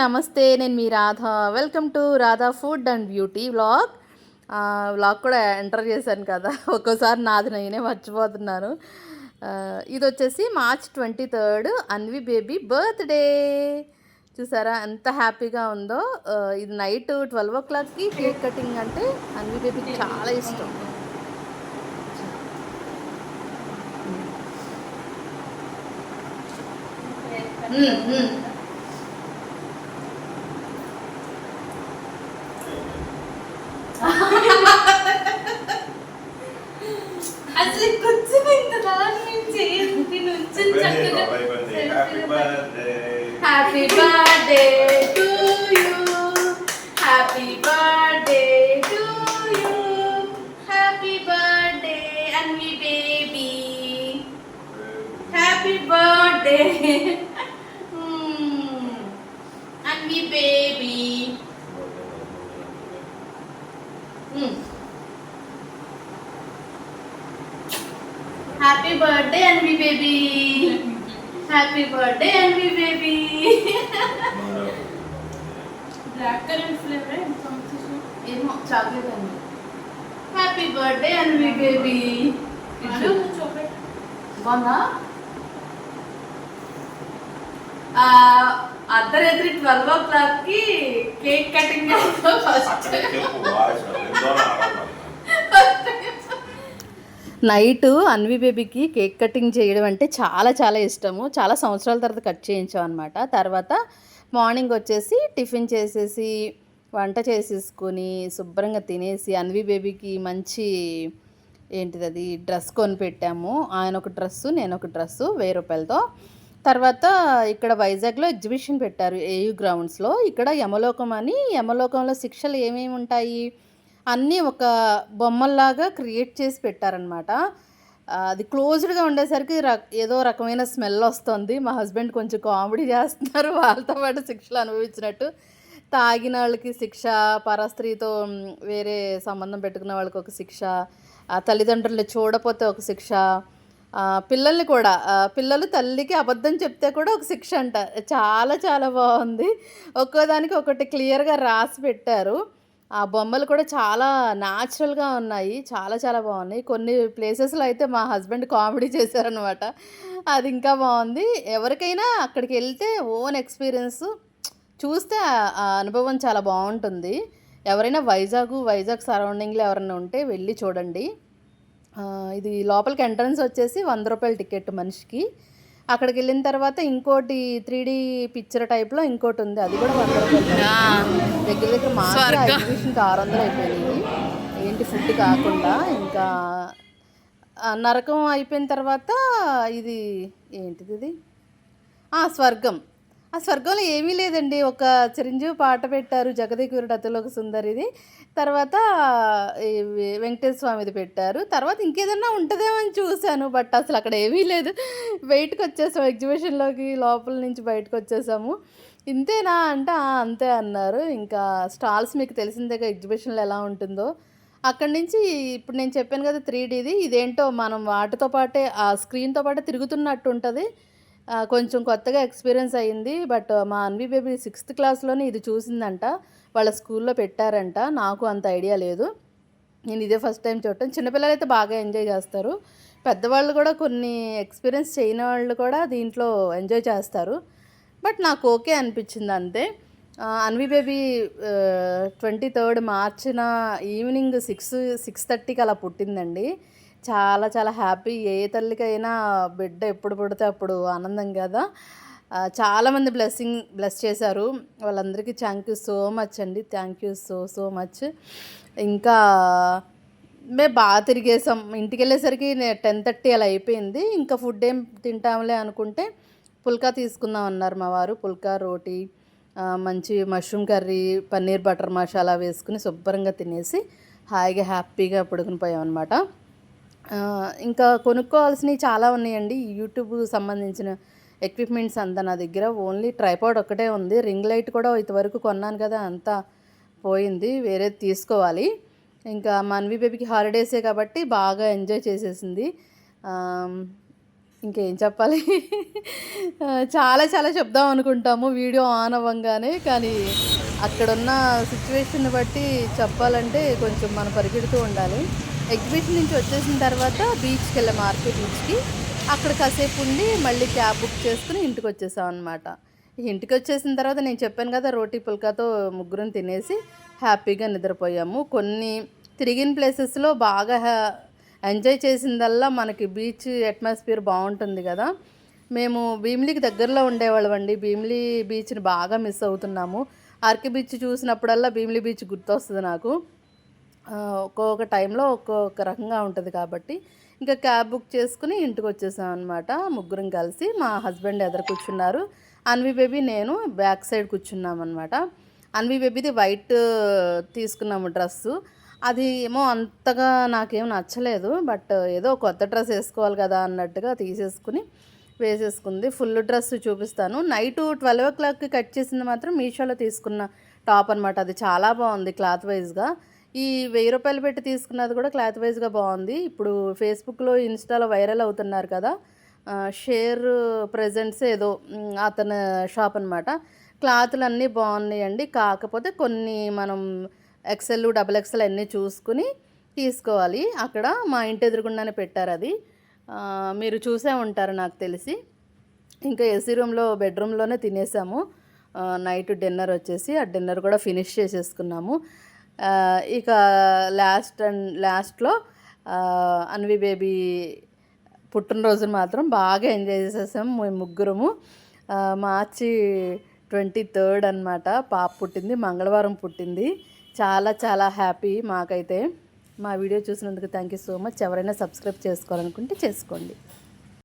నమస్తే. నేను మీ Radha. Welcome to Radha food and beauty vlog. Vlog కూడా ఎంటర్ చేశాను కదా, ఒక్కోసారి నాది నేనే మర్చిపోతున్నాను. ఇదొచ్చేసి March 23 అన్వి బేబీ బర్త్డే. చూసారా ఎంత హ్యాపీగా ఉందో. ఇది నైట్ 12 o'clockకి కేక్ కటింగ్ అంటే అన్వి బేబీకి చాలా ఇష్టం. అసలు కొంచెం ఇంత దాని చేయండి నుంచి చక్కగా happy birthday to you, happy birthday to you, happy birthday Anvi baby, happy birthday Anvi baby. Happy birthday Anvi baby, happy birthday Anvi baby. Blackcurrant flavour ఏమో చాక్లెట్ అండి. Happy birthday Anvi baby. బాగుందా? అర్ధరాత్రి 12 o'clockకి కేక్ కటింగ్ నైట్ అన్వి బేబీకి కేక్ కటింగ్ చేయడం అంటే చాలా చాలా ఇష్టము. చాలా సంవత్సరాల తర్వాత కట్ చేయించాం అనమాట. తర్వాత మార్నింగ్ వచ్చేసి టిఫిన్ చేసేసి వంట చేసేసుకొని శుభ్రంగా తినేసి అన్వి బేబీకి మంచి ఏంటిది అది డ్రెస్ కొనిపెట్టాము. ఆయన ఒక డ్రెస్సు, నేను ఒక డ్రెస్సు 1000 రూపాయలతో. తర్వాత ఇక్కడ వైజాగ్లో ఎగ్జిబిషన్ పెట్టారు ఏయూ గ్రౌండ్స్లో. ఇక్కడ యమలోకం అని, యమలోకంలో శిక్షలు ఏమేమి ఉంటాయి అన్నీ ఒక బొమ్మల్లాగా క్రియేట్ చేసి పెట్టారనమాట. అది క్లోజ్డ్గా ఉండేసరికి ఏదో రకమైన స్మెల్ వస్తుంది. మా హస్బెండ్ కొంచెం కామెడీ చేస్తున్నారు, వాళ్ళతో పాటు శిక్షలు అనుభవించినట్టు. తాగిన వాళ్ళకి శిక్ష, పరస్త్రీతో వేరే సంబంధం పెట్టుకున్న వాళ్ళకి ఒక శిక్ష, తల్లిదండ్రులు చూడపోతే ఒక శిక్ష, పిల్లల్ని కూడా పిల్లలు తల్లికి అబద్ధం చెప్తే కూడా ఒక శిక్ష అంట. చాలా చాలా బాగుంది. ఒక్కోదానికి ఒకటి క్లియర్గా రాసి పెట్టారు. ఆ బొమ్మలు కూడా చాలా న్యాచురల్గా ఉన్నాయి, చాలా చాలా బాగున్నాయి. కొన్ని ప్లేసెస్లో అయితే మా హస్బెండ్ కామెడీ చేశారనమాట. అది ఇంకా బాగుంది. ఎవరికైనా అక్కడికి వెళ్తే ఓన్ ఎక్స్పీరియన్స్ చూస్తే ఆ అనుభవం చాలా బాగుంటుంది. ఎవరైనా వైజాగ్ సరౌండింగ్లో ఎవరైనా ఉంటే వెళ్ళి చూడండి. ఇది లోపలికి ఎంట్రన్స్ వచ్చేసి 100 రూపాయల టికెట్ మనిషికి. అక్కడికి వెళ్ళిన తర్వాత ఇంకోటి 3D పిక్చర్ టైప్లో ఇంకోటి ఉంది, అది కూడా 100 రూపాయలు. దగ్గర మాత్రం ఎగ్జిబిషన్కి 600 అయిపోయినాయి. ఏంటి ఫుడ్ కాకుండా. ఇంకా నరకం అయిపోయిన తర్వాత ఇది ఏంటిది, ఇది స్వర్గం. ఆ స్వర్గంలో ఏమీ లేదండి, ఒక చిరంజీవి పాట పెట్టారు, జగదేకురుడు అతిలోక సుందరిది. తర్వాత వెంకటేశ్వర స్వామిది పెట్టారు. తర్వాత ఇంకేదన్నా ఉంటుందేమో అని చూశాను, బట్ అసలు అక్కడ ఏమీ లేదు. బయటకు వచ్చేసాము ఎగ్జిబిషన్లోకి, లోపల నుంచి బయటకు వచ్చేసాము. ఇంతేనా అంటే అంతే అన్నారు. ఇంకా స్టాల్స్ మీకు తెలిసిందే ఎగ్జిబిషన్లో ఎలా ఉంటుందో. అక్కడి నుంచి ఇప్పుడు నేను చెప్పాను కదా 3Dది, ఇదేంటో మనం వాటితో పాటే ఆ స్క్రీన్తో పాటే తిరుగుతున్నట్టు ఉంటుంది. కొంచెం కొత్తగా ఎక్స్పీరియన్స్ అయ్యింది. బట్ మా అన్వి బేబీ 6th క్లాస్లోనే ఇది చూసిందంట, వాళ్ళ స్కూల్లో పెట్టారంట. నాకు అంత ఐడియా లేదు, నేను ఇదే ఫస్ట్ టైం చూడటం. చిన్నపిల్లలు అయితే బాగా ఎంజాయ్ చేస్తారు, పెద్దవాళ్ళు కూడా కొన్ని ఎక్స్పీరియన్స్ చేయని వాళ్ళు కూడా దీంట్లో ఎంజాయ్ చేస్తారు. బట్ నాకు ఓకే అనిపించింది అంతే. అన్వి బేబీ 23 మార్చిన ఈవినింగ్ 6:30కి అలా పుట్టిందండి. చాలా చాలా హ్యాపీ. ఏ తల్లికైనా బిడ్డ ఎప్పుడు పుడితే అప్పుడు ఆనందం కదా. చాలామంది బ్లెస్ చేశారు. వాళ్ళందరికీ థ్యాంక్ యూ సో మచ్ అండి. Thank you so much. ఇంకా మేము బాగా తిరిగేసాం. ఇంటికి వెళ్ళేసరికి 10:30 అలా అయిపోయింది. ఇంకా ఫుడ్ ఏం తింటాంలే అనుకుంటే పుల్కా తీసుకుందాం అన్నారు మా వారు. పుల్కా, రోటీ, మంచి mushroom curry, paneer butter masala వేసుకుని శుభ్రంగా తినేసి హాయిగా హ్యాపీగా పడుకుని పోయాం అనమాట. ఇంకా కొనుక్కోవాల్సినవి చాలా ఉన్నాయండి. యూట్యూబ్ సంబంధించిన ఎక్విప్మెంట్స్ అంతా నా దగ్గర. ఓన్లీ ట్రైపాడ్ ఒక్కటే ఉంది. రింగ్ లైట్ కూడా ఇంతవరకు కొన్నాను కదా, అంతా పోయింది, వేరేది తీసుకోవాలి. ఇంకా మా అన్వి బేబీకి హాలిడేసే కాబట్టి బాగా ఎంజాయ్ చేసేసింది. ఇంకేం చెప్పాలి. చాలా చాలా చెప్దాం అనుకుంటాము వీడియో ఆన్ అవ్వంగానే. కానీ అక్కడున్న సిచ్యువేషన్‌ని బట్టి చెప్పాలంటే కొంచెం మనం పరిగెడుతూ ఉండాలి. ఎగ్జిబిషన్ నుంచి వచ్చేసిన తర్వాత బీచ్‌కెళ్ళాం, ఆర్కే బీచ్‌కి. అక్కడ కాసేపు ఉండి మళ్ళీ క్యాబ్ బుక్ చేసుకొని ఇంటికొచ్చేసామనమాట. ఇంటికొచ్చేసిన తర్వాత నేను చెప్పాను కదా! రోటీ పుల్కాతో ముగ్గురం తినేసి హ్యాపీగా నిద్రపోయాము. కొన్ని తిరిగిన ప్లేసెస్‌లో బాగా ఎంజాయ్ చేసిందల్లా మనకి బీచ్ అట్మాస్ఫియర్ బాగుంటుంది కదా! మేము భీమిలికి దగ్గరలో ఉండేవాళ్ళమండి. భీమిలి బీచ్‌ని బాగా మిస్ అవుతున్నాము. ఆర్కే బీచ్ చూసినప్పుడల్లా భీమిలి బీచ్ గుర్తొస్తది నాకు. ఒక్కొక్క టైంలో ఒక్కొక్క రకంగా ఉంటది కాబట్టి, ఇంకా క్యాబ్ బుక్ చేసుకొని ఇంటికొచ్చేసామనమాట. ముగ్గురం కలిసి. మా హస్బెండ్ ఎదురు కూర్చున్నారు. అన్వి బేబీ, నేను బ్యాక్ సైడ్ కూర్చున్నామనమాట. అన్వి బేబీది వైట్ తీసుకున్నాము డ్రెస్సు. అది ఏమో అంతగా నాకేం నచ్చలేదు. బట్ ఏదో కొత్త డ్రెస్ ఏసుకోవాలి కదా అన్నట్టుగా తీసేసుకుని వేసేసుకుంది. ఫుల్ డ్రెస్ చూపిస్తాను. నైటు 12:00కి కట్ చేసింది మాత్రం మీషోలో తీసుకున్న టాప్ అనమాట. అది చాలా బాగుంది క్లాత్ వైజ్‌గా. ఈ రూ. 1000 పెట్టి తీసుకున్నది కూడా క్లాత్ వైజ్‌గా బాగుంది. ఇప్పుడు ఫేస్‌బుక్‌లో, ఇన్‌స్టాలో వైరల్ అవుతున్నారు కదా! షేర్ ప్రెజెంట్స్ ఏదో అతని షాప్ అనమాట. క్లాతులన్నీ బాగున్నాయండి. కాకపోతే కొన్ని మనం ఎక్సెల్, డబుల్ ఎక్సెల్ అన్నీ చూసుకుని తీసుకోవాలి. అక్కడ మా ఇంటి ఎదురుగుండానే పెట్టారది. మీరు చూసే ఉంటారు నాకు తెలిసి. ఇంకా ఏసీ రూమ్‌లో, బెడ్‌రూమ్‌లోనే తినేసాము. నైట్ డిన్నర్ వచ్చేసి ఆ డిన్నర్ కూడా ఫినిష్ చేసేసుకున్నాము. ఇక లాస్ట్‌లో అన్వి బేబీ పుట్టినరోజున మాత్రం బాగా ఎంజాయ్ చేసేసాము మేము ముగ్గురము. మార్చి 23 అనమాట పాప పుట్టింది. మంగళవారం పుట్టింది. చాలా చాలా హ్యాపీ మాకైతే. మా వీడియో చూసినందుకు థ్యాంక్ యూ సో మచ్. ఎవరైనా సబ్స్క్రైబ్ చేసుకోవాలనుకుంటే చేసుకోండి.